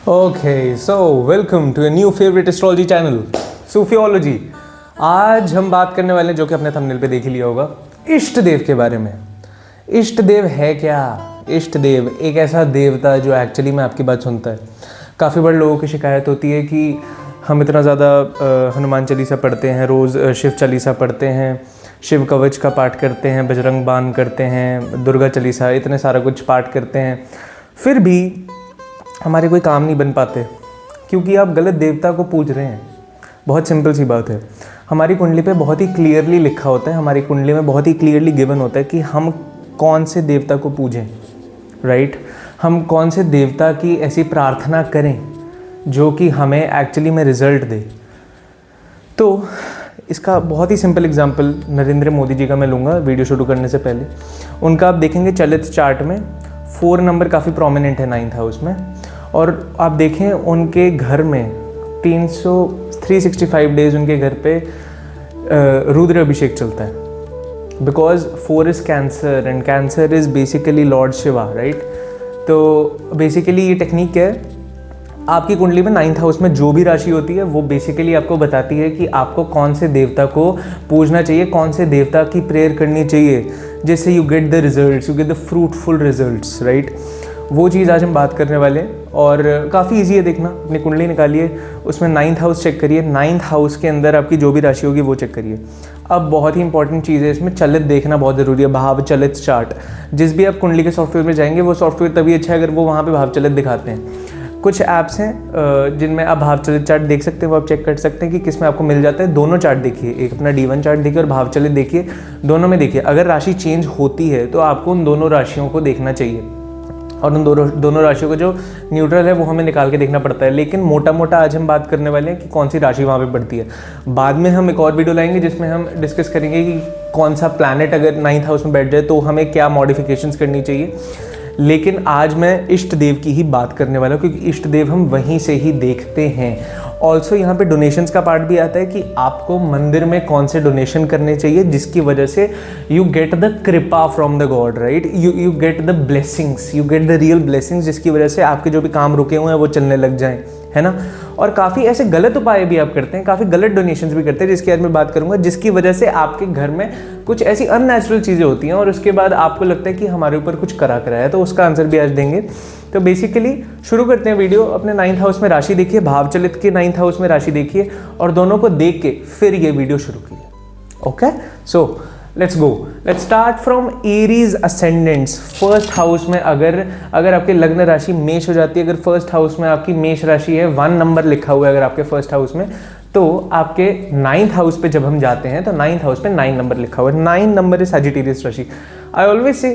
Okay, so welcome to a new favorite astrology channel, सूफियोलॉजी। आज हम बात करने वाले हैं, जो कि अपने थंबनेल पे देख ही लिया होगा, इष्ट देव के बारे में। इष्ट देव है क्या? इष्ट देव एक ऐसा देवता जो एक्चुअली में आपकी बात सुनता है। काफ़ी बड़े लोगों की शिकायत होती है कि हम इतना ज़्यादा हनुमान चालीसा पढ़ते हैं, रोज़ शिव चालीसा पढ़ते हैं, शिव कवच का पाठ करते हैं, बजरंग बाण करते हैं, दुर्गा चालीसा, इतने सारा कुछ पाठ करते हैं, फिर भी हमारे कोई काम नहीं बन पाते क्योंकि आप गलत देवता को पूज रहे हैं। बहुत सिंपल सी बात है। हमारी कुंडली पे बहुत ही क्लियरली लिखा होता है, हमारी कुंडली में बहुत ही क्लियरली गिवन होता है कि हम कौन से देवता को पूजें, राइट। हम कौन से देवता की ऐसी प्रार्थना करें जो कि हमें एक्चुअली में रिजल्ट दे। तो इसका बहुत ही सिंपल एग्जांपल नरेंद्र मोदी जी का मैं लूँगा वीडियो शुरू करने से पहले। उनका आप देखेंगे चलित चार्ट में 4 नंबर काफ़ी प्रोमिनेंट है 9th हाउस में, और आप देखें उनके घर में 365 डेज उनके घर पे रुद्र अभिषेक चलता है। Because 4 is cancer and cancer is basically Lord Shiva, right. तो बेसिकली ये टेक्निक है, आपकी कुंडली में 9th हाउस में जो भी राशि होती है वो बेसिकली आपको बताती है कि आपको कौन से देवता को पूजना चाहिए, कौन से देवता की प्रेयर करनी चाहिए, जिससे you get the results, you get the fruitful results, right. वो चीज़ आज हम बात करने वाले हैं और काफ़ी इजी है देखना। अपनी कुंडली निकालिए, उसमें 9th हाउस चेक करिए, 9th हाउस के अंदर आपकी जो भी राशि होगी वो चेक करिए। अब बहुत ही इंपॉर्टेंट चीज़ है, इसमें चलित देखना बहुत ज़रूरी है, भाव चलित चार्ट। जिस भी आप कुंडली के सॉफ्टवेयर में जाएंगे वो सॉफ्टवेयर तभी अच्छा है अगर वो वहाँ पर भाव चलित दिखाते हैं। कुछ ऐप्स हैं जिनमें आप भाव चलित चार्ट देख सकते हैं, वो आप चेक कर सकते हैं कि किस में आपको मिल जाता है। दोनों चार्ट देखिए, एक अपना D1 चार्ट देखिए और भाव चलित देखिए, दोनों में देखिए। अगर राशि चेंज होती है तो आपको उन दोनों राशियों को देखना चाहिए, और उन दोनों राशियों को जो न्यूट्रल है वो हमें निकाल के देखना पड़ता है। लेकिन मोटा मोटा आज हम बात करने वाले हैं कि कौन सी राशि वहाँ पे बढ़ती है। बाद में हम एक और वीडियो लाएंगे जिसमें हम डिस्कस करेंगे कि कौन सा प्लैनेट अगर 9th हाउस में बैठ जाए तो हमें क्या मॉडिफिकेशंस करनी चाहिए। लेकिन आज मैं इष्ट देव की ही बात करने वाला हूँ क्योंकि इष्ट देव हम वहीं से ही देखते हैं। ऑल्सो यहाँ पे डोनेशंस का पार्ट भी आता है कि आपको मंदिर में कौन से डोनेशन करने चाहिए जिसकी वजह से यू गेट द कृपा from the God, right. You get the blessings, you get the real blessings, जिसकी वजह से आपके जो भी काम रुके हुए हैं वो चलने लग जाएं, है ना। और काफ़ी ऐसे गलत उपाय भी आप करते हैं, काफ़ी गलत डोनेशंस भी करते हैं, जिसकी आज मैं बात करूंगा, जिसकी वजह से आपके घर में कुछ ऐसी अननेचुरल चीज़ें होती हैं और उसके बाद आपको लगता है कि हमारे ऊपर कुछ करा है। तो उसका आंसर भी आज देंगे। तो बेसिकली शुरू करते हैं वीडियो। अपने 9th हाउस में राशि देखिए, भाव चलित के 9th हाउस में राशि देखिए और दोनों को देख के फिर ये वीडियो शुरू कीजिए। Okay, so let's go. Let's start from Aries ascendants. First house में अगर आपके लग्न राशि मेष हो जाती है, अगर फर्स्ट हाउस में आपकी मेष राशि है, 1 नंबर लिखा हुआ है अगर आपके फर्स्ट हाउस में, तो आपके 9th हाउस पे जब हम जाते हैं तो 9th हाउस पे 9 नंबर लिखा हुआ है। 9 नंबर इज सजिटेरियस राशि। I always say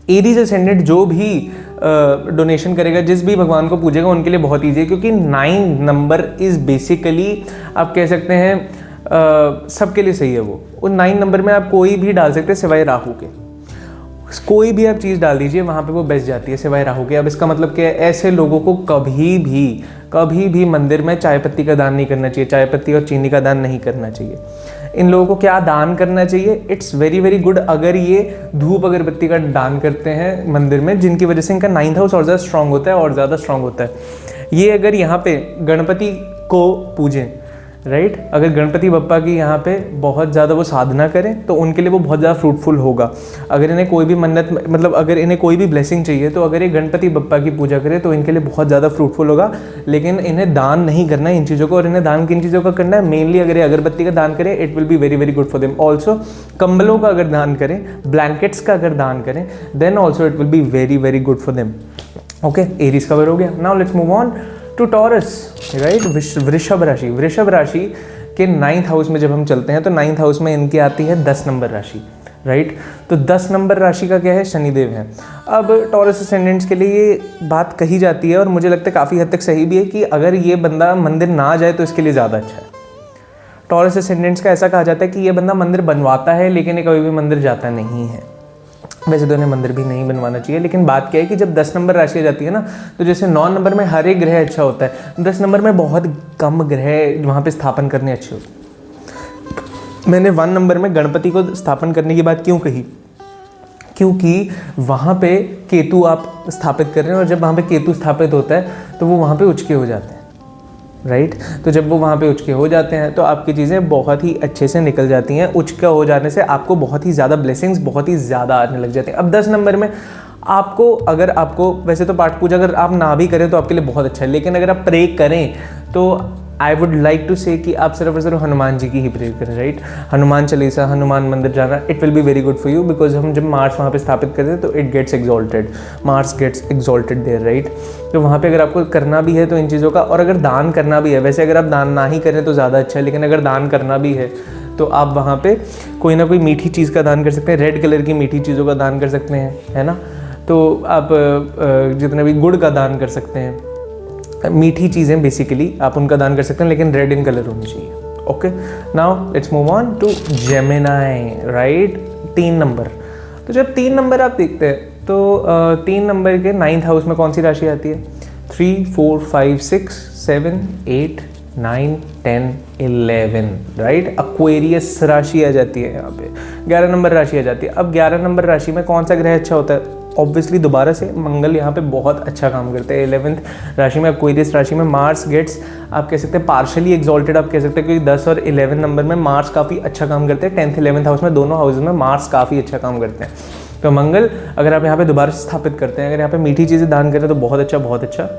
Aries ascendant जो भी डोनेशन करेगा, जिस भी भगवान को पूजेगा, उनके लिए बहुत ईजी है क्योंकि 9 नंबर इज बेसिकली आप कह सकते हैं सबके लिए सही है। वो उन 9 नंबर में आप कोई भी डाल सकते हैं सिवाय राहु के। कोई भी आप चीज़ डाल दीजिए वहाँ पे वो बेस्ट जाती है सिवाय राहु के। अब इसका मतलब क्या है, ऐसे लोगों को कभी भी मंदिर में चाय पत्ती का दान नहीं करना चाहिए, चाय पत्ती और चीनी का दान नहीं करना चाहिए। इन लोगों को क्या दान करना चाहिए? इट्स वेरी वेरी गुड अगर ये धूप अगरबत्ती का दान करते हैं मंदिर में, जिनकी वजह से इनका 9th हाउस और ज़्यादा स्ट्रांग होता है, और ज़्यादा स्ट्रांग होता है। ये अगर यहाँ पे गणपति को पूजें, राइट, अगर गणपति बप्पा की यहाँ पे बहुत ज़्यादा वो साधना करें तो उनके लिए वो बहुत ज़्यादा फ्रूटफुल होगा। अगर इन्हें कोई भी मन्नत, मतलब अगर इन्हें कोई भी ब्लेसिंग चाहिए तो अगर ये गणपति बप्पा की पूजा करें तो इनके लिए बहुत ज़्यादा फ्रूटफुल होगा। लेकिन इन्हें दान नहीं करना है इन चीज़ों को, और इन्हें दान किन चीज़ों का करना है? मेनली अगर ये अगरबत्ती का दान करें, it will be very very good for them. Also कंबलों का अगर दान करें, ब्लैंकेट्स का अगर दान करें, then also it will be very very good for them. Okay, Aries cover हो गया। Now let's move on to Taurus, right. वृषभ राशि। वृषभ राशि के 9th हाउस में जब हम चलते हैं तो 9th हाउस में इनकी आती है 10 नंबर राशि, राइट। तो 10 नंबर राशि का क्या है? शनिदेव है। अब टॉरस असेंडेंट्स के लिए ये बात कही जाती है और मुझे लगता है काफ़ी हद तक सही भी है कि अगर ये बंदा मंदिर ना जाए तो इसके लिए ज़्यादा अच्छा है। टॉरस असेंडेंट्स का ऐसा कहा जाता है कि ये बंदा मंदिर बनवाता है लेकिन ये कभी भी मंदिर जाता नहीं है। वैसे तो इन्हें मंदिर भी नहीं बनवाना चाहिए, लेकिन बात क्या है कि जब 10 नंबर राशि आ जाती है ना, तो जैसे 9 नंबर में हर एक ग्रह अच्छा होता है, 10 नंबर में बहुत कम ग्रह वहाँ पे स्थापन करने अच्छे होते हैं। मैंने 1 नंबर में गणपति को स्थापन करने की बात क्यों कही? क्योंकि वहाँ पे केतु आप स्थापित कर रहे हैं, और जब वहाँ पे केतु स्थापित होता है तो वो वहाँ पे उचके हो जाते हैं, राइट। तो जब वो वहाँ पे उचके हो जाते हैं तो आपकी चीज़ें बहुत ही अच्छे से निकल जाती हैं। उचका हो जाने से आपको बहुत ही ज़्यादा ब्लेसिंग्स बहुत ही ज़्यादा आने लग जाती हैं। अब 10 नंबर में आपको, अगर आपको वैसे तो पाठ पूजा अगर आप ना भी करें तो आपके लिए बहुत अच्छा है, लेकिन अगर आप प्रे करें तो आई वुड लाइक टू से कि आप सिर्फ और सिर्फ हनुमान जी की ही प्रे करें, राइट। हनुमान चालीसा, हनुमान मंदिर जाना, it will be very good for you, because हम जब मार्स वहाँ पे स्थापित करते हैं तो it gets exalted, Mars gets exalted there, right. तो वहाँ पे अगर आपको करना भी है तो इन चीज़ों का, और अगर दान करना भी है, वैसे अगर आप दान ना ही करें तो ज़्यादा अच्छा है, लेकिन अगर दान करना भी है तो आप वहाँ पे कोई ना कोई मीठी चीज़ का दान कर सकते हैं, रेड कलर की मीठी चीज़ों का दान कर सकते हैं, है ना। तो आप जितने भी गुड़ का दान कर सकते हैं, मीठी चीज़ें बेसिकली आप उनका दान कर सकते हैं, लेकिन रेड इन कलर होनी चाहिए। Okay, now let's move on to Gemini, right. 3 number, तो जब 3 नंबर आप देखते हैं तो 3 नंबर के 9th हाउस में कौन सी राशि आती है? 3, 4, 5, 6, 7, 8, 9, 10, 11, राइट। एक्वेरियस राशि आ जाती है यहाँ पे, 11 नंबर राशि आ जाती है। अब 11 नंबर राशि में कौन सा ग्रह अच्छा होता है? ऑब्वियसली दोबारा से मंगल यहाँ पे बहुत अच्छा काम करते हैं। 11th राशि में, एक्वेरियस राशि में मार्स गेट्स, आप कह सकते हैं पार्शली एग्जॉल्टेड, आप कह सकते हैं, क्योंकि 10 और 11 नंबर में मार्स काफ़ी अच्छा काम करते हैं। 10th 11th हाउस में, दोनों हाउस में मार्स काफ़ी अच्छा काम करते हैं। तो मंगल अगर आप यहाँ पे दोबारा से स्थापित करते हैं, अगर यहाँ पे मीठी चीज़ें दान करें तो बहुत अच्छा, बहुत अच्छा,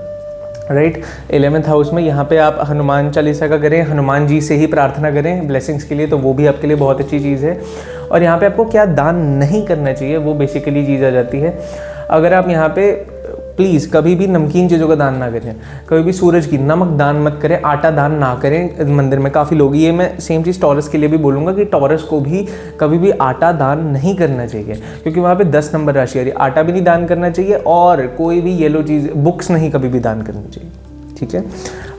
राइट। 11th हाउस में यहाँ पे आप हनुमान चालीसा का करें, हनुमान जी से ही प्रार्थना करें ब्लेसिंग्स के लिए, तो वो भी आपके लिए बहुत अच्छी चीज़ है। और यहाँ पे आपको क्या दान नहीं करना चाहिए वो बेसिकली चीज़ आ जाती है। अगर आप यहाँ पे प्लीज़ कभी भी नमकीन चीज़ों का दान ना करें, कभी भी सूरज की नमक दान मत करें, आटा दान ना करें मंदिर में। काफ़ी लोग, ये मैं सेम चीज़ टॉरस के लिए भी बोलूँगा कि टॉरस को भी कभी भी आटा दान नहीं करना चाहिए, क्योंकि वहाँ पे 10 नंबर राशि आ रही है। आटा भी नहीं दान करना चाहिए, और कोई भी येलो चीज़, बुक्स नहीं कभी भी दान करनी चाहिए, ठीक है।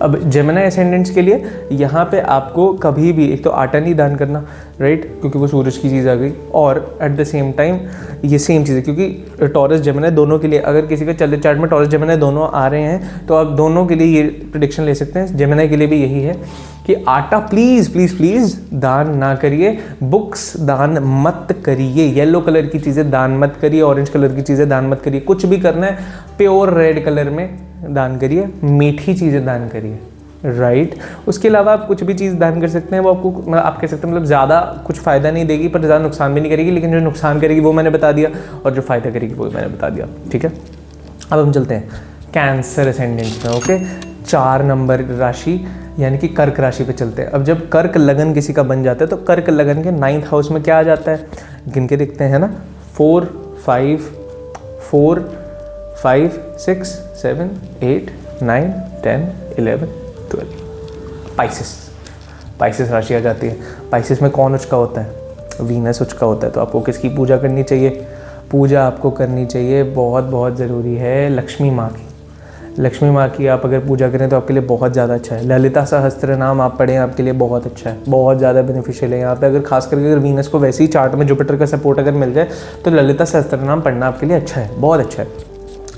अब जेमिनी एसेंडेंट्स के लिए यहाँ पे आपको कभी भी, एक तो आटा नहीं दान करना, राइट, क्योंकि वो सूरज की चीज़ आ गई, और एट द सेम टाइम ये सेम चीज़ है, क्योंकि टॉरस जेमिनी दोनों के लिए, अगर किसी का चलते चार्ट में टॉरस जेमिनी दोनों आ रहे हैं तो आप दोनों के लिए ये प्रेडिक्शन ले सकते हैं। जेमिनी के लिए भी यही है कि आटा प्लीज़ प्लीज़ प्लीज़ दान ना करिए, बुक्स दान मत करिए, येलो कलर की चीज़ें दान मत करिए, ऑरेंज कलर की चीज़ें दान मत करिए, कुछ भी करना है प्योर रेड कलर में दान करिए, मीठी चीज़ें दान करिए, राइट। उसके अलावा आप कुछ भी चीज़ दान कर सकते हैं, वो आपको, आप कह सकते हैं, मतलब ज़्यादा कुछ फ़ायदा नहीं देगी पर ज़्यादा नुकसान भी नहीं करेगी, लेकिन जो नुकसान करेगी वो मैंने बता दिया, और जो फ़ायदा करेगी वो मैंने बता दिया, ठीक है। अब हम चलते हैं कैंसर एसेंडेंट में, ओके। 4 नंबर राशि यानी कि कर्क राशि पे चलते हैं। अब जब कर्क लगन किसी का बन जाता है तो कर्क लगन के 9th हाउस में क्या आ जाता है, गिन के देखते हैं ना, 4, 5, 6, 7, 8, 9, 10, 11, 12, पाइसेस राशि आ जाती है। पाइसेस में कौन उचका होता है? वीनस उचका होता है। तो आपको किसकी पूजा करनी चाहिए? पूजा आपको करनी चाहिए, बहुत बहुत ज़रूरी है, लक्ष्मी माँ की। लक्ष्मी माँ की आप अगर पूजा करें तो आपके लिए बहुत ज़्यादा अच्छा है। ललिता सहस्त्र नाम आप पढ़ें, आपके लिए बहुत अच्छा है, बहुत ज़्यादा बेनिफिशियल है। यहाँ पे अगर खास करके अगर वीनस को वैसे ही चार्ट में जुपिटर का सपोर्ट अगर मिल जाए तो ललिता सहस्त्र नाम पढ़ना आपके लिए अच्छा है, बहुत अच्छा है,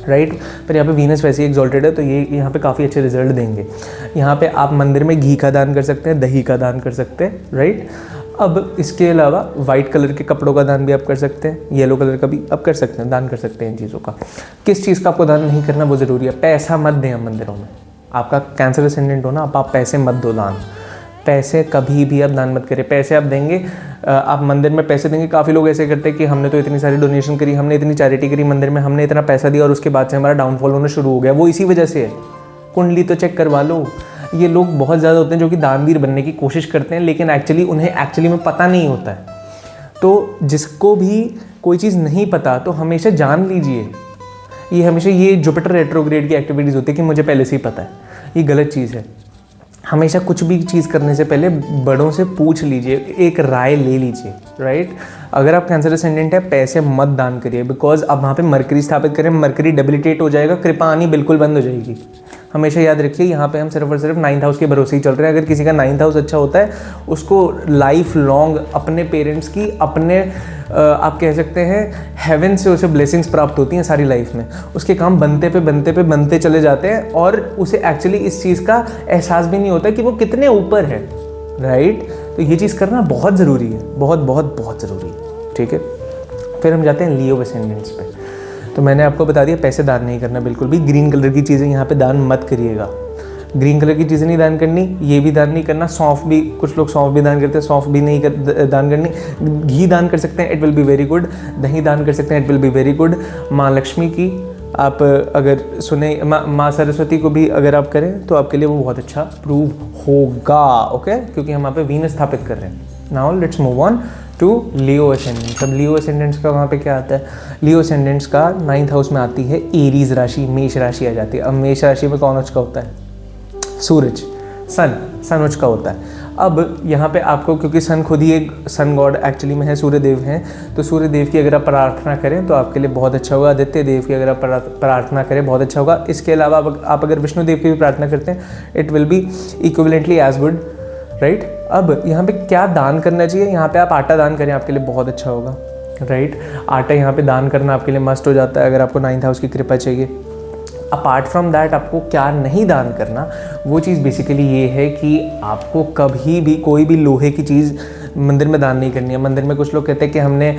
राइट। पर यहाँ पे वीनस वैसे ही एग्जॉल्टेड है तो ये यहाँ पे काफ़ी अच्छे रिजल्ट देंगे। यहाँ पे आप मंदिर में घी का दान कर सकते हैं, दही का दान कर सकते हैं, राइट। अब इसके अलावा वाइट कलर के कपड़ों का दान भी आप कर सकते हैं, येलो कलर का भी आप कर सकते हैं, दान कर सकते हैं इन चीज़ों का। किस चीज़ का आपको दान नहीं करना वो ज़रूरी है, पैसा मत दें आप मंदिरों में। आपका कैंसर एसेंडेंट हो ना, आप पैसे मत दो दान, पैसे कभी भी आप दान मत करें। पैसे आप देंगे, आप मंदिर में पैसे देंगे, काफ़ी लोग ऐसे करते हैं कि हमने तो इतनी सारी डोनेशन करी, हमने इतनी चैरिटी करी मंदिर में, हमने इतना पैसा दिया और उसके बाद से हमारा डाउनफॉल होना शुरू हो गया। वो इसी वजह से है, कुंडली तो चेक करवा लो। ये लोग बहुत ज़्यादा होते हैं जो कि दानवीर बनने की कोशिश करते हैं, लेकिन उन्हें एक्चुअली में पता नहीं होता है। तो जिसको भी कोई चीज़ नहीं पता तो हमेशा जान लीजिए, ये हमेशा ये जुपिटर रेट्रोग्रेड की एक्टिविटीज़ होती है कि मुझे पहले से ही पता है, ये गलत चीज़ है। हमेशा कुछ भी चीज़ करने से पहले बड़ों से पूछ लीजिए, एक राय ले लीजिए, राइट। अगर आप कैंसर एसेंडेंट है, पैसे मत दान करिए, बिकॉज आप वहाँ पे मरकरी स्थापित करें, मरकरी डेबिलिटेट हो जाएगा, कृपा आनी बिल्कुल बंद हो जाएगी। हमेशा याद रखिए, यहाँ पे हम सिर्फ और सिर्फ 9th हाउस के भरोसे ही चल रहे हैं। अगर किसी का 9th हाउस अच्छा होता है, उसको लाइफ लॉन्ग अपने पेरेंट्स की, अपने आप कह सकते हैं हेवन से उसे ब्लेसिंग्स प्राप्त होती हैं सारी लाइफ में। उसके काम बनते चले जाते हैं और उसे एक्चुअली इस चीज़ का एहसास भी नहीं होता कि वो कितने ऊपर है, राइट। तो ये चीज़ करना बहुत ज़रूरी है, बहुत बहुत बहुत ज़रूरी है, ठीक है। फिर हम जाते हैं लियो असेंडेंट्स पे। तो मैंने आपको बता दिया पैसे दान नहीं करना बिल्कुल भी, ग्रीन कलर की चीज़ें यहाँ पे दान मत करिएगा। ग्रीन कलर की चीज़ें नहीं दान करनी, ये भी दान नहीं करना। सौंफ भी, कुछ लोग सौंफ भी दान करते हैं, सौंफ भी नहीं दान करनी। घी दान कर सकते हैं, it will be very good. दही दान कर सकते हैं, it will be very good. माँ लक्ष्मी की आप अगर सुने, माँ सरस्वती को भी अगर आप करें तो आपके लिए वो बहुत अच्छा प्रूव होगा। ओके, क्योंकि हम वहाँ पे वीनस स्थापित कर रहे हैं। Now let's move on to Leo ascendants. अब लियो असेंडेंट्स का वहाँ पे क्या आता है? लियो असेंडेंट्स का 9th हाउस में आती है एरीज राशि, मेष राशि आ जाती है। अब मेष राशि में कौन उच्च का होता है? सूरज, सन उच्च का होता है। अब यहाँ पे आपको, क्योंकि सन खुद ही एक सन गॉड एक्चुअली में है, सूर्य देव हैं, तो सूर्य देव की अगर आप प्रार्थना करें तो आपके लिए बहुत अच्छा होगा। आदित्य देव की अगर आप प्रार्थना करें बहुत अच्छा होगा। इसके अलावा आप अगर विष्णु देव की भी प्रार्थना करते हैं, it will be equivalently as good, right. अब यहाँ पे क्या दान करना चाहिए? यहाँ पे आप आटा दान करें, आपके लिए बहुत अच्छा होगा, राइट। आटा यहाँ पे दान करना आपके लिए मस्ट हो जाता है अगर आपको 9th हाउस की कृपा चाहिए। अपार्ट फ्रॉम दैट आपको क्या नहीं दान करना, वो चीज़ बेसिकली ये है कि आपको कभी भी कोई भी लोहे की चीज़ मंदिर में दान नहीं करनी है। मंदिर में कुछ लोग कहते हैं कि हमने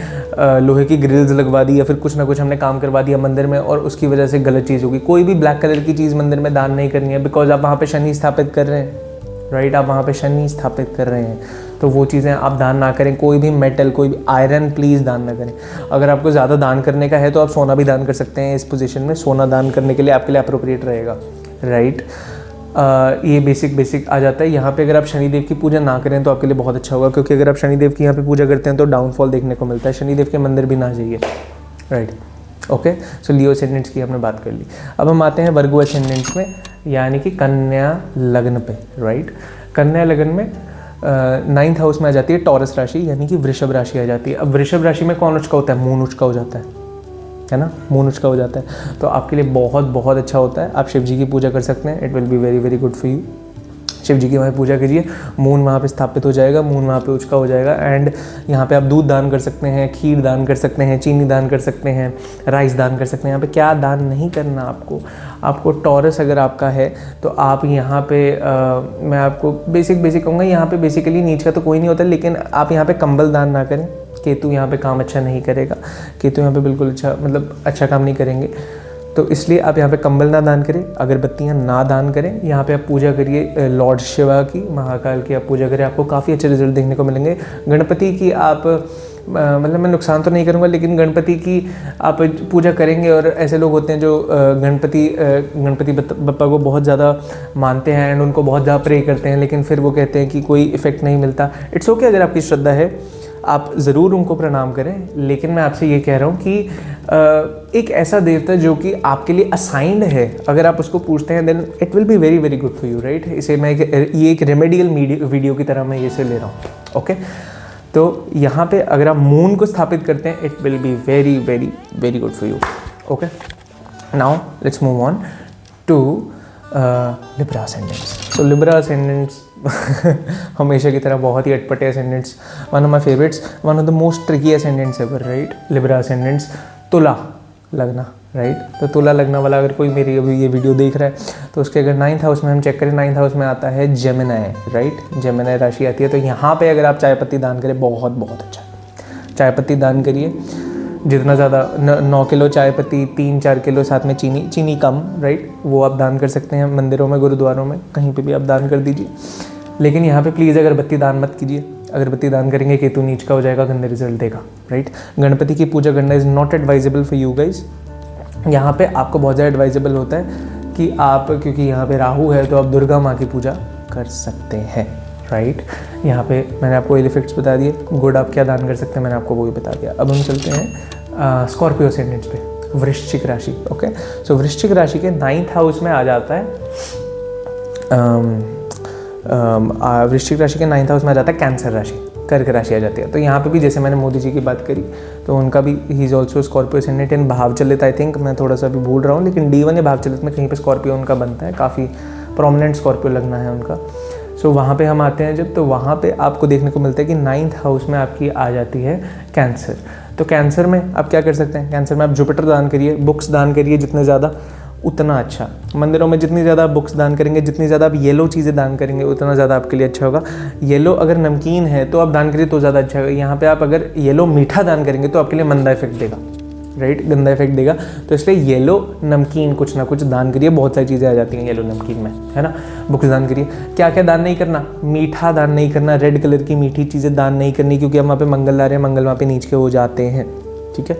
लोहे की ग्रिल्स लगवा दी या फिर कुछ ना कुछ हमने काम करवा दिया मंदिर में और उसकी वजह से गलत चीज़ होगी। कोई भी ब्लैक कलर की चीज़ मंदिर में दान नहीं करनी है, बिकॉज आप वहाँ पे शनि स्थापित कर रहे हैं, राइट। आप वहाँ पे शनि स्थापित कर रहे हैं, तो वो चीज़ें आप दान ना करें। कोई भी मेटल, कोई भी आयरन प्लीज़ दान ना करें। अगर आपको ज़्यादा दान करने का है तो आप सोना भी दान कर सकते हैं। इस पोजीशन में सोना दान करने के लिए आपके लिए अप्रोप्रिएट रहेगा, राइट। ये बेसिक आ जाता है। यहाँ पे अगर आप शनिदेव की पूजा ना करें तो आपके लिए बहुत अच्छा होगा, क्योंकि अगर आप शनिदेव की यहाँ पे पूजा करते हैं तो डाउनफॉल देखने को मिलता है। शनिदेव के मंदिर भी ना जाइए, राइट। ओके, सो लियो असेंडेंट्स की हमने बात कर ली। अब हम आते हैं वर्गो असेंडेंट्स में, यानी कि कन्या लग्न पे, राइट। कन्या लग्न में 9th हाउस में आ जाती है टॉरस राशि, यानी कि वृषभ राशि आ जाती है। अब वृषभ राशि में कौन उच्च का होता है? मून उच्च का हो जाता है ना, मून उच्च का हो जाता है। तो आपके लिए बहुत अच्छा होता है। आप शिव जी की पूजा कर सकते हैं, it will be very good for you. Shiv ji की वहाँ पूजा कीजिए, मून वहाँ पे स्थापित हो जाएगा, मून वहाँ पे उच्च का हो जाएगा। एंड यहाँ पे आप दूध दान कर सकते हैं, खीर दान कर सकते हैं, चीनी दान कर सकते हैं, राइस दान कर सकते हैं। यहाँ पे क्या दान नहीं करना आपको टॉरस अगर आपका है तो आप यहाँ पे मैं आपको बेसिक कहूँगा। यहाँ पे बेसिकली नीच का तो कोई नहीं होता, लेकिन आप यहाँ पे कंबल दान ना करें। केतु यहाँ पे काम अच्छा नहीं करेगा, केतु यहाँ पे बिल्कुल अच्छा काम नहीं करेंगे, तो इसलिए आप यहाँ पे कंबल ना दान करें, अगरबत्तियाँ ना दान करें। यहाँ पे आप पूजा करिए लॉर्ड शिवा की, महाकाल की आप पूजा करें, आपको काफ़ी अच्छे रिजल्ट देखने को मिलेंगे। गणपति की आप मैं नुकसान तो नहीं करूँगा, लेकिन गणपति की आप पूजा करेंगे। और ऐसे लोग होते हैं जो गणपति बप्पा को बहुत ज़्यादा मानते हैं एंड उनको बहुत ज़्यादा प्रे करते हैं, लेकिन फिर वो कहते हैं कि कोई इफ़ेक्ट नहीं मिलता। इट्स ओके, अगर आपकी श्रद्धा है आप ज़रूर उनको प्रणाम करें, लेकिन मैं आपसे ये कह रहा हूँ कि एक ऐसा देवता जो कि आपके लिए असाइंड है, अगर आप उसको पूछते हैं then it will be very good for you, right. इसे मैं ये एक रेमेडियल वीडियो की तरह मैं ये से ले रहा हूँ, ओके। तो यहाँ पे अगर आप मून को स्थापित करते हैं it will be very good for you, okay. Now let's move on to Libra ascendants. So Libra ascendants हमेशा की तरह बहुत ही अटपटे ascendants, one of my favourites, one of the most tricky ascendants ever, right. Libra ascendants, तुला लगना, right. तो तुला लगना वाला अगर कोई मेरी अभी ये वीडियो देख रहा है तो उसके अगर 9th हाउस में हम चेक करें, 9th हाउस में आता है जेमिनाई, राइट। जेमिनाई राशि आती है। तो यहाँ पे अगर आप चाय पत्ती दान करें बहुत अच्छा, चाय पत्ती दान करिए जितना ज़्यादा, 9 किलो चाय पत्ती, 3-4 किलो, साथ में चीनी कम, राइट, वो आप दान कर सकते हैं मंदिरों में, गुरुद्वारों में, कहीं पे भी आप दान कर दीजिए। लेकिन यहाँ पे प्लीज़ अगरबत्ती दान मत कीजिए। अगरबत्ती दान करेंगे केतु नीच का हो जाएगा, गंदे रिजल्ट देगा, राइट। गणपति की पूजा करना is not advisable for you guys. यहाँ पे आपको बहुत ज़्यादा एडवाइजेबल होता है कि आप, क्योंकि यहाँ पे राहु है, तो आप दुर्गा माँ की पूजा कर सकते हैं, राइट। यहाँ पे मैंने आपको इफेक्ट्स बता दिए। गुड आप क्या दान कर सकते हैं मैंने आपको वो भी बता दिया। अब हम चलते हैं स्कॉर्पियो असेंडेंट्स पे, वृश्चिक राशि, ओके। सो वृश्चिक राशि के 9th हाउस में आ जाता है वृश्चिक राशि के 9th हाउस में आ जाता है कैंसर राशि, कर्क राशि आ जाती है। तो यहाँ पे भी जैसे मैंने मोदी जी की बात करी तो उनका भी ही is also Scorpio ascendant in भाव चलित, आई थिंक, मैं थोड़ा सा भी भूल रहा हूँ, लेकिन D1 या भाव चलित में कहीं पे स्कॉर्पियो उनका बनता है, काफ़ी प्रोमिनेंट स्कॉर्पियो लगना है उनका। सो वहाँ पे हम आते हैं जब, तो वहाँ पे आपको देखने को मिलता है कि 9th हाउस में आपकी आ जाती है कैंसर। तो कैंसर में आप क्या कर सकते हैं? कैंसर में आप जुपिटर दान करिए, बुक्स दान करिए जितने ज़्यादा, उतना अच्छा। मंदिरों में जितनी ज़्यादा आप बुक्स दान करेंगे, जितनी ज़्यादा आप येलो चीज़ें दान करेंगे, उतना ज़्यादा आपके लिए अच्छा होगा। येलो अगर नमकीन है तो आप दान करिए तो ज़्यादा अच्छा होगा। यहाँ पे आप अगर येलो मीठा दान करेंगे तो आपके लिए मंदा इफेक्ट देगा, राइट, गंदा इफेक्ट देगा। तो इसलिए येलो नमकीन कुछ ना कुछ दान करिए। बहुत सारी चीज़ें आ जाती हैं येलो नमकीन में, है ना। बुक्स दान करिए। क्या क्या दान नहीं करना? मीठा दान नहीं करना, रेड कलर की मीठी चीज़ें दान नहीं करनी, क्योंकि हम वहाँ पे मंगल ला रहे हैं, मंगल वहाँ पे नीचे हो जाते हैं, ठीक है।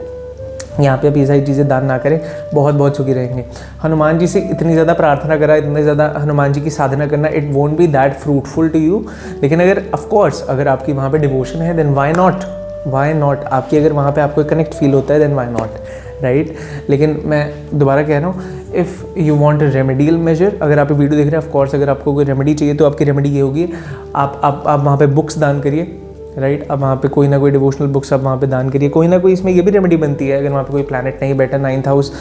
यहाँ पे आप ये सारी चीज़ें दान ना करें, बहुत बहुत सुखी रहेंगे। हनुमान जी से इतनी ज़्यादा प्रार्थना करा, इतनी ज़्यादा हनुमान जी की साधना करना, it won't be that fruitful to you. लेकिन अगर ऑफकोर्स अगर आपकी वहाँ पे डिवोशन है, देन वाई नॉट, आपकी अगर वहाँ पे आपको कनेक्ट फील होता है, देन वाई नॉट, राइट। लेकिन मैं दोबारा कह रहा हूँ, if you want a remedial measure, अगर आप वीडियो देख रहे हैं, ऑफकोर्स अगर आपको कोई रेमेडी चाहिए तो आपकी रेमेडी ये होगी, आप वहाँ पे बुक्स दान करिए, राइट। अब वहाँ पे कोई ना कोई डिवोशनल बुक्स आप वहाँ पे दान करिए। कोई ना कोई इसमें ये भी रेमेडी बनती है, अगर वहाँ पे कोई प्लैनेट नहीं बैठा, 9th हाउस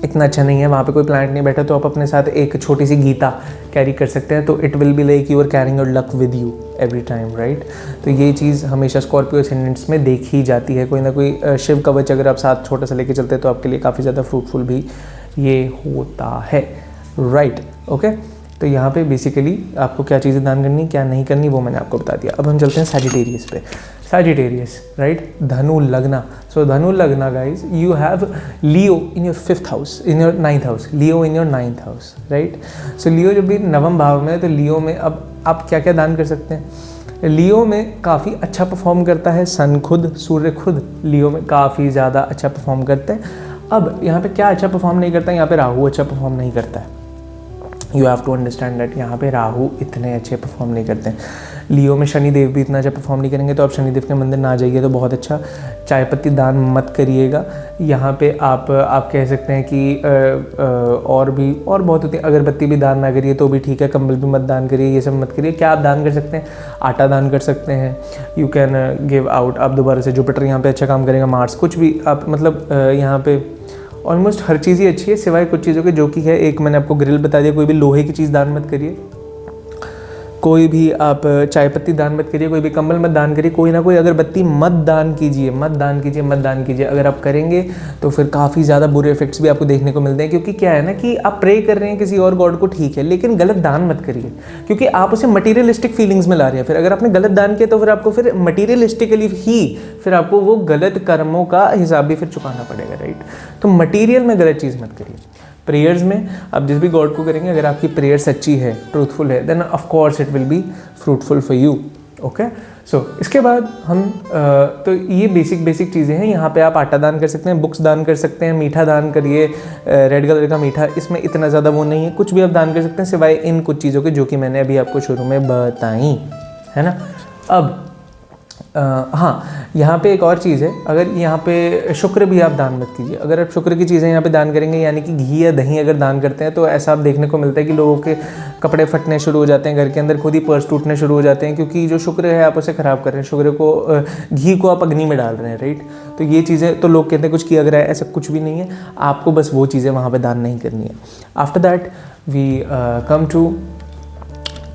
इतना अच्छा नहीं है, वहाँ पे कोई प्लैनेट नहीं बैठा, तो आप अपने साथ एक छोटी सी गीता कैरी कर सकते हैं। तो it will be like you are carrying your luck with you every time, right. तो ये चीज़ हमेशा स्कॉर्पियो असेंडेंट्स में देखी जाती है। कोई ना कोई शिव कवच अगर आप साथ छोटा सा लेके चलते हैं तो आपके लिए काफ़ी ज़्यादा फ्रूटफुल भी ये होता है, राइट, ओके। तो यहाँ पे बेसिकली आपको क्या चीज़ें दान करनी, क्या नहीं करनी, वो मैंने आपको बता दिया। अब हम चलते हैं सैजिटेरियस पे। सैजिटेरियस, राइट, धनु लग्ना। सो धनु लग्ना guys, you have Leo in your 5th house, in your 9th house, Leo in your 9th house, right. So Leo जब भी नवम भाव में है, तो लियो में अब आप क्या क्या दान कर सकते हैं। लियो में काफ़ी अच्छा परफॉर्म करता है सन खुद, सूर्य खुद लियो में काफ़ी ज़्यादा अच्छा परफॉर्म करते हैं। अब यहाँ पे क्या अच्छा परफॉर्म नहीं करता है, यहाँ पे राहु अच्छा परफॉर्म नहीं करता है। You have to understand that यहाँ पे राहु इतने अच्छे परफॉर्म नहीं करते हैं। लियो में शनिदेव भी इतना अच्छा परफॉर्म नहीं करेंगे, तो आप शनिदेव के मंदिर ना जाइए तो बहुत अच्छा। चाय पत्ती दान मत करिएगा। यहाँ पे आप कह सकते हैं कि और बहुत होती है, अगरबत्ती भी दान ना करिए तो भी ठीक है, कंबल भी मत दान करिए, ये सब मत करिए। क्या आप दान कर सकते हैं? आटा दान कर सकते हैं, यू कैन गिव आउट। आप दोबारा से जुपिटर यहाँ पे अच्छा काम करेगा, मार्स, कुछ भी आप मतलब यहाँ पे ऑलमोस्ट हर चीज़ ही अच्छी है सिवाय कुछ चीज़ों के, जो कि है, एक मैंने आपको ग्रिल बता दिया, कोई भी लोहे की चीज़ दान मत करिए, कोई भी आप चाय पत्ती दान मत करिए, कोई भी कंबल मत दान करिए, कोई ना कोई अगरबत्ती मत दान कीजिए। अगर आप करेंगे तो फिर काफ़ी ज़्यादा बुरे इफेक्ट्स भी आपको देखने को मिलते हैं। क्योंकि क्या है ना कि आप प्रे कर रहे हैं किसी और गॉड को, ठीक है, लेकिन गलत दान मत करिए, क्योंकि आप उसे मटीरियलिस्टिक फीलिंग्स में ला रहे हैं। फिर अगर आपने गलत दान किया तो फिर आपको फिर मटीरियलिस्टिकली ही फिर आपको वो गलत कर्मों का हिसाब भी फिर चुकाना पड़ेगा, राइट। तो मटीरियल में गलत चीज़ मत करिए। प्रेयर्स में आप जिस भी गॉड को करेंगे, अगर आपकी प्रेयर सच्ची है, ट्रूथफुल है, then of course it will be fruitful for you, okay. So इसके बाद हम तो ये बेसिक चीज़ें हैं। यहाँ पे आप आटा दान कर सकते हैं, बुक्स दान कर सकते हैं, मीठा दान करिए, रेड कलर का मीठा, इसमें इतना ज़्यादा वो नहीं है। कुछ भी आप दान कर सकते हैं सिवाय इन कुछ चीज़ों के जो कि मैंने अभी आपको शुरू में बताई, है ना। अब हाँ, यहाँ पे एक और चीज़ है, अगर यहाँ पे शुक्र भी आप दान मत कीजिए। अगर आप शुक्र की चीज़ें यहाँ पे दान करेंगे, यानी कि घी या दही अगर दान करते हैं, तो ऐसा आप देखने को मिलता है कि लोगों के कपड़े फटने शुरू हो जाते हैं, घर के अंदर खुद ही पर्स टूटने शुरू हो जाते हैं, क्योंकि जो शुक्र है आप उसे ख़राब कर रहे हैं। शुक्र को, घी को आप अग्नि में डाल रहे हैं, राइट। तो ये चीज़ें तो लोग कहते हैं कुछ किया गया है, ऐसा कुछ भी नहीं है। आपको बस वो चीज़ें वहाँ पर दान नहीं करनी है। After that we come to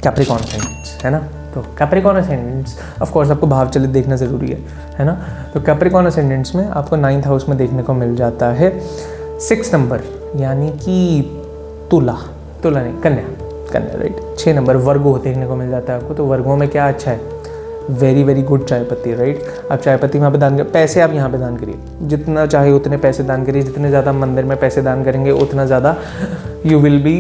Capricorn signs, है ना। तो कैप्रिकॉर्न असेंडेंट्स, ऑफ कोर्स आपको भाव चलित देखना ज़रूरी है ना। तो कैप्रिकॉर्न असेंडेंट्स में आपको 9th हाउस में देखने को मिल जाता है 6 नंबर, यानी कि तुला नहीं, कन्या, राइट। 6 नंबर वर्गो देखने को मिल जाता है आपको। तो वर्गों में क्या अच्छा है, वेरी गुड चाय पत्ती, राइट। आप चाय पत्ती वहाँ पे दान करिए। पैसे आप यहाँ पे दान करिए, जितना चाहे उतने पैसे दान करिए। जितने ज़्यादा मंदिर में पैसे दान करेंगे उतना ज़्यादा you will be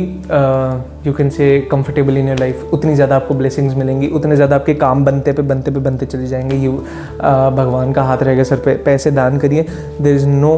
you can से कंफर्टेबल इन योर लाइफ, उतनी ज़्यादा आपको ब्लेसिंग्स मिलेंगी, उतने ज़्यादा आपके काम बनते चले जाएंगे। यू भगवान का हाथ रहेगा सर पे। पैसे दान करिए, there is no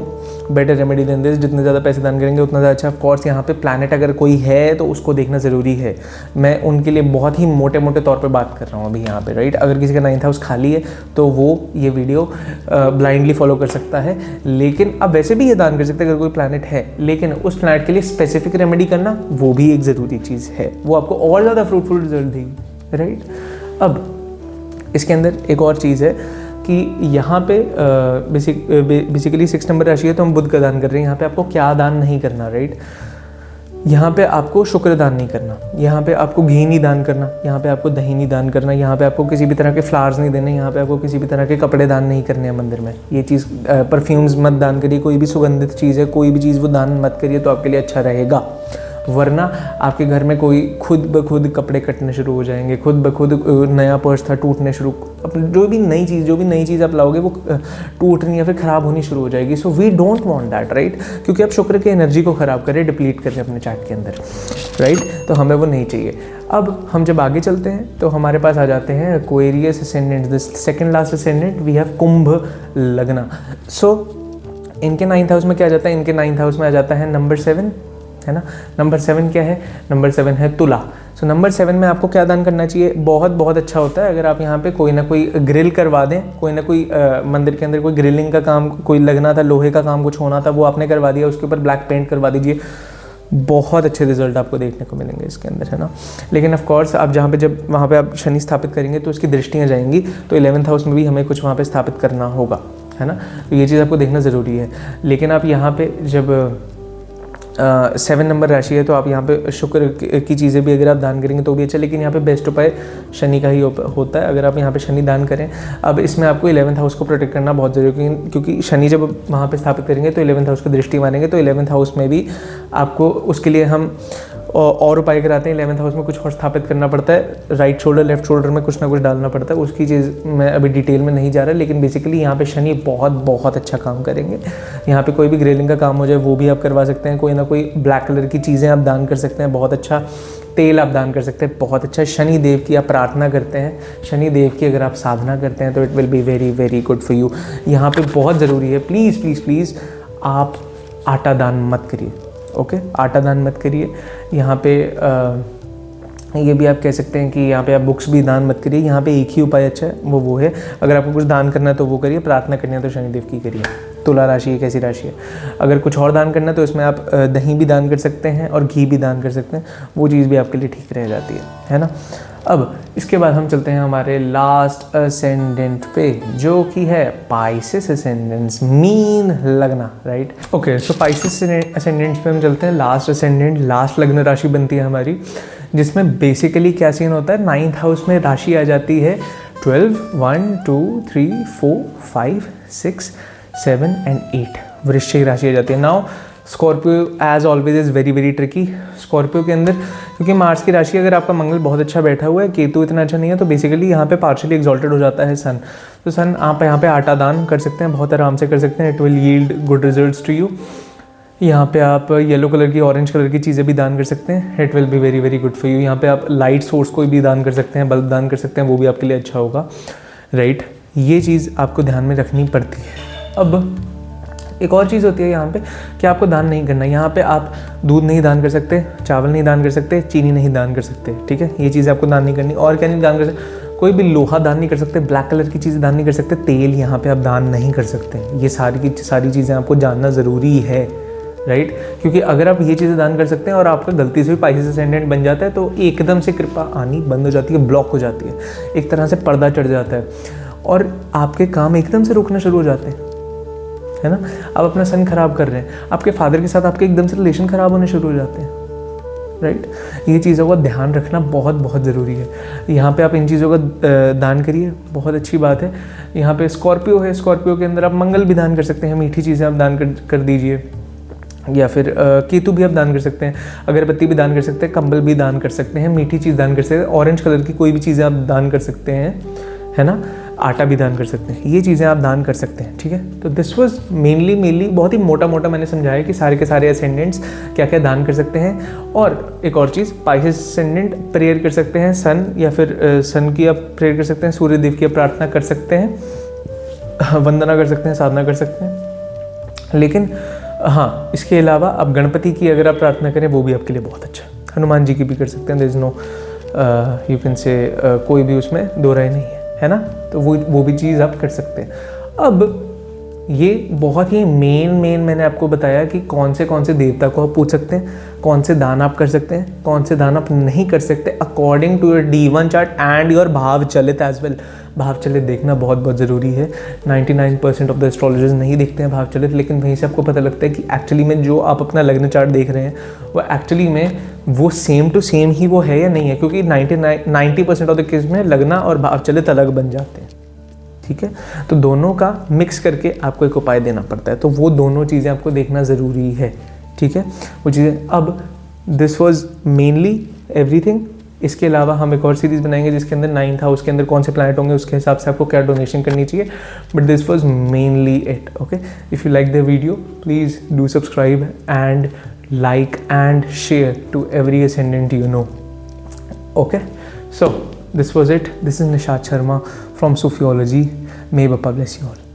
better remedy than this. जितने ज़्यादा पैसे दान करेंगे उतना ज़्यादा अच्छा। ऑफ कोर्स यहाँ पे प्लैनेट अगर कोई है तो उसको देखना ज़रूरी है। मैं उनके लिए बहुत ही मोटे तौर पे बात कर रहा हूँ अभी यहाँ पे, राइट। अगर किसी का 9th हाउस खाली है तो वो ये वीडियो ब्लाइंडली फॉलो कर सकता है, लेकिन अब वैसे भी ये दान कर सकते हैं अगर कोई प्लैनेट है, लेकिन उस प्लैनेट के लिए स्पेसिफिक रेमेडी करना वो भी एक ज़रूरी चीज़ है, वो आपको और ज़्यादा फ्रूटफुल रिजल्ट देगी, राइट। अब इसके अंदर एक और चीज़ है कि यहाँ पे बेसिकली 6 नंबर राशि है तो हम बुध का दान कर रहे हैं। यहाँ पे आपको क्या दान नहीं करना, राइट। यहाँ पे आपको शुक्र दान नहीं करना, यहाँ पे आपको घी नहीं दान करना, यहाँ पे आपको दही नहीं दान करना, यहाँ पे आपको किसी भी तरह के फ्लावर्स नहीं देने, यहाँ पे आपको किसी भी तरह के कपड़े दान नहीं करने हैं मंदिर में। ये चीज़ परफ्यूम्स मत दान करिए, कोई भी सुगंधित चीज़ है कोई भी चीज़ वो दान मत करिए तो आपके लिए अच्छा रहेगा। वरना आपके घर में कोई खुद ब खुद कपड़े कटने शुरू हो जाएंगे, खुद ब खुद नया पर्स था टूटने शुरू, अपनी जो भी नई चीज़ आप लाओगे वो टूटनी या फिर ख़राब होनी शुरू हो जाएगी। So we don't want that, right, क्योंकि आप शुक्र की एनर्जी को ख़राब करें, डिप्लीट करें अपने चार्ट के अंदर, राइट, तो हमें वो नहीं चाहिए। अब हम जब आगे चलते हैं तो हमारे पास आ जाते हैं Aquarius ascendant, the second last ascendant we have कुंभ लग्न। सो इनके 9th हाउस में क्या आ जाता है, इनके 9th हाउस में आ जाता है नंबर 7, है ना। नंबर 7 क्या है, नंबर 7 है तुला। सो नंबर 7 में आपको क्या दान करना चाहिए, बहुत अच्छा होता है अगर आप यहाँ पे कोई ना कोई ग्रिल करवा दें, कोई ना कोई मंदिर के अंदर कोई ग्रिलिंग का काम कोई लगना था, लोहे का काम कुछ होना था, वो आपने करवा दिया, उसके ऊपर ब्लैक पेंट करवा दीजिए, बहुत अच्छे रिजल्ट आपको देखने को मिलेंगे इसके अंदर, है ना। लेकिन ऑफ कोर्स आप जहाँ पे जब वहाँ पे आप शनि स्थापित करेंगे तो उसकी दृष्टियाँ जाएंगी, तो 11th हाउस में भी हमें कुछ वहाँ पे स्थापित करना होगा, है ना, तो ये चीज़ आपको देखना ज़रूरी है। लेकिन आप यहाँ पे जब 7 नंबर राशि है तो आप यहाँ पे शुक्र की चीज़ें भी अगर आप दान करेंगे तो भी अच्छा, लेकिन यहाँ पे बेस्ट उपाय शनि का ही होता है, अगर आप यहाँ पे शनि दान करें। अब इसमें आपको 11th हाउस को प्रोटेक्ट करना बहुत ज़रूरी है, क्योंकि शनि जब वहाँ पे स्थापित करेंगे तो 11th हाउस की दृष्टि मारेंगे, तो 11th हाउस में भी आपको उसके लिए हम और उपाय कराते हैं। 11th हाउस में कुछ और स्थापित करना पड़ता है, राइट शोल्डर लेफ्ट शोल्डर में कुछ ना कुछ डालना पड़ता है, उसकी चीज़ मैं अभी डिटेल में नहीं जा रहा, लेकिन बेसिकली यहाँ पे शनि बहुत अच्छा काम करेंगे। यहाँ पे कोई भी ग्रेलिंग का काम हो जाए वो भी आप करवा सकते हैं, कोई ना कोई ब्लैक कलर की चीज़ें आप दान कर सकते हैं, बहुत अच्छा तेल आप दान कर सकते हैं, बहुत अच्छा। शनि देव की आप प्रार्थना करते हैं, शनि देव की अगर आप साधना करते हैं तो it will be very good for you. यहाँ पे बहुत ज़रूरी है, प्लीज़ आप आटा दान मत करिए, ओके, आटा दान मत करिए। यहाँ पे ये भी आप कह सकते हैं कि यहाँ पे आप बुक्स भी दान मत करिए। यहाँ पे एक ही उपाय अच्छा है, वो है अगर आपको कुछ दान करना है तो वो करिए, प्रार्थना करनी है तो शनिदेव की करिए। तुला राशि एक ऐसी राशि है, अगर कुछ और दान करना है तो इसमें आप दही भी दान कर सकते हैं और घी भी दान कर सकते हैं, वो चीज़ भी आपके लिए ठीक रह जाती है ना। अब इसके बाद हम चलते हैं हमारे लास्ट असेंडेंट पे, जो कि है पाइसेस असेंडेंट्स, मीन लगना, राइट। ओके, सो पाइसेस असेंडेंट्स पे हम चलते हैं। लास्ट असेंडेंट, लास्ट लग्न राशि बनती है हमारी, जिसमें बेसिकली क्या सीन होता है, 9th हाउस में राशि आ जाती है 12, 1, 2, 3, 4, 5, 6, 7 and 8, वृश्चिक राशि आ जाती है। Now Scorpio as always is very tricky. Scorpio के अंदर क्योंकि मार्स की राशि, अगर आपका मंगल बहुत अच्छा बैठा हुआ है, केतु इतना अच्छा नहीं है, तो बेसिकली यहाँ पे पार्शियली एग्जॉल्टेड हो जाता है सन। तो सन आप यहाँ पे आटा दान कर सकते हैं, बहुत आराम से कर सकते हैं, it will yield good results to you. यहाँ पे आप येलो कलर की, ऑरेंज कलर की चीज़ें भी दान कर सकते हैं, it will be very good for you. यहाँ पे आप लाइट सोर्स को भी दान कर सकते हैं, बल्ब दान कर सकते हैं, वो भी आपके लिए अच्छा होगा, राइट। ये चीज़ आपको ध्यान में रखनी पड़ती है। अब एक और चीज़ होती है यहाँ पे कि आपको दान नहीं करना। यहाँ पे आप दूध नहीं दान कर सकते, चावल नहीं दान कर सकते, चीनी नहीं दान कर सकते, ठीक है, ये चीज़ें आपको दान नहीं करनी। और क्या नहीं दान कर सकते, कोई भी लोहा दान नहीं कर सकते, ब्लैक कलर की चीज़ें दान नहीं कर सकते, तेल यहाँ पे आप दान नहीं कर सकते। ये सारी की सारी चीज़ें आपको जानना ज़रूरी है, राइट, क्योंकि अगर आप ये चीज़ें दान कर सकते हैं और आपका गलती से भी पाइसेस असेंडेंट बन जाता है तो एकदम से कृपा आनी बंद हो जाती है, ब्लॉक हो जाती है, एक तरह से पर्दा चढ़ जाता है और आपके काम एकदम से रुकना शुरू हो जाते हैं, है ना। आप अपना सन खराब कर रहे हैं, आपके फादर के साथ आपके एकदम से रिलेशन खराब होने शुरू हो जाते हैं, राइट। ये चीज़ों का ध्यान रखना बहुत ज़रूरी है। यहाँ पे आप इन चीज़ों का दान करिए, बहुत अच्छी बात है। यहाँ पे स्कॉर्पियो है, स्कॉर्पियो के अंदर आप मंगल भी दान कर सकते हैं, मीठी चीज़ें आप दान कर दीजिए, या फिर केतु भी आप दान कर सकते हैं, अगरबत्ती भी दान कर सकते हैं, कंबल भी दान कर सकते हैं, मीठी चीज़ दान कर सकते हैं, ऑरेंज कलर की कोई भी चीज़ें आप दान कर सकते हैं, है ना, आटा भी दान कर सकते हैं, ये चीज़ें आप दान कर सकते हैं, ठीक है। तो दिस वाज मेनली बहुत ही मोटा मैंने समझाया कि सारे के सारे असेंडेंट्स क्या क्या दान कर सकते हैं। और एक और चीज़, पाइसेस असेंडेंट प्रेयर कर सकते हैं सन, या फिर सन की आप प्रेयर कर सकते हैं, सूर्य देव की प्रार्थना कर सकते हैं, वंदना कर सकते हैं, साधना कर सकते हैं। लेकिन हाँ, इसके अलावा आप गणपति की अगर आप प्रार्थना करें वो भी आपके लिए बहुत अच्छा, हनुमान जी की भी कर सकते हैं, there is no you can say कोई भी उसमें दो राय नहीं है ना, तो वो भी चीज़ आप कर सकते हैं। अब ये बहुत ही मेन मैंने आपको बताया कि कौन से देवता को आप पूछ सकते हैं, कौन से दान आप कर सकते हैं, कौन से दान आप नहीं कर सकते according to your D1 chart and your भाव चलित एज वेल। भाव चलित देखना बहुत ज़रूरी है। 99% ऑफ द एस्ट्रोलॉजर्स नहीं देखते हैं भाव चलित, लेकिन वहीं से आपको पता लगता है कि एक्चुअली में जो आप अपना लग्न चार्ट देख रहे हैं वो एक्चुअली में वो सेम टू सेम ही वो है या नहीं है, क्योंकि 90% ऑफ द केस में लग्न और भाव चलित अलग बन जाते हैं। ठीक है, तो दोनों का मिक्स करके आपको एक उपाय देना पड़ता है, तो वो दोनों चीज़ें आपको देखना ज़रूरी है। ठीक है, वो चीज़ें। अब दिस वाज मेनली एवरीथिंग। इसके अलावा हम एक और सीरीज़ बनाएंगे जिसके अंदर 9th हाउस के अंदर कौन से प्लैनेट होंगे, उसके हिसाब से आपको क्या डोनेशन करनी चाहिए, but this was mainly it. Okay, if you like the video please do subscribe and like and share to every ascendant you know. Okay, so this was it. This is Nishad Sharma from Sophiology. May Bappa bless you all.